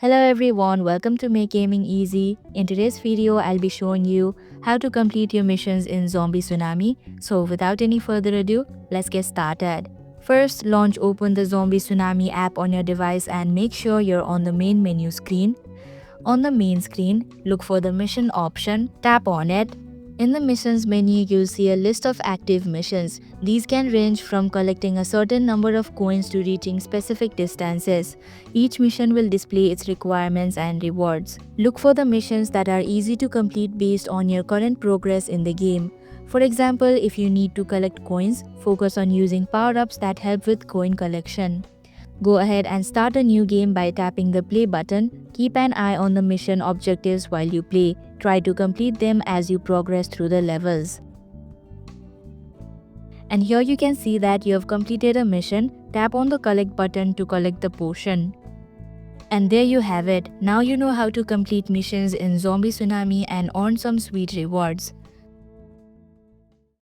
Hello everyone, welcome to Make Gaming Easy. In today's video, I'll be showing you how to complete your missions in Zombie Tsunami. So without any further ado, let's get started. First, open the Zombie Tsunami app on your device and make sure you're on the main menu screen. On the main screen, look for the mission option, tap on it. In the missions menu, you'll see a list of active missions. These can range from collecting a certain number of coins to reaching specific distances. Each mission will display its requirements and rewards. Look for the missions that are easy to complete based on your current progress in the game. For example, if you need to collect coins, focus on using power-ups that help with coin collection. Go ahead and start a new game by tapping the play button. Keep an eye on the mission objectives while you play. Try to complete them as you progress through the levels. And here you can see that you have completed a mission. Tap on the collect button to collect the potion. And there you have it. Now you know how to complete missions in Zombie Tsunami and earn some sweet rewards.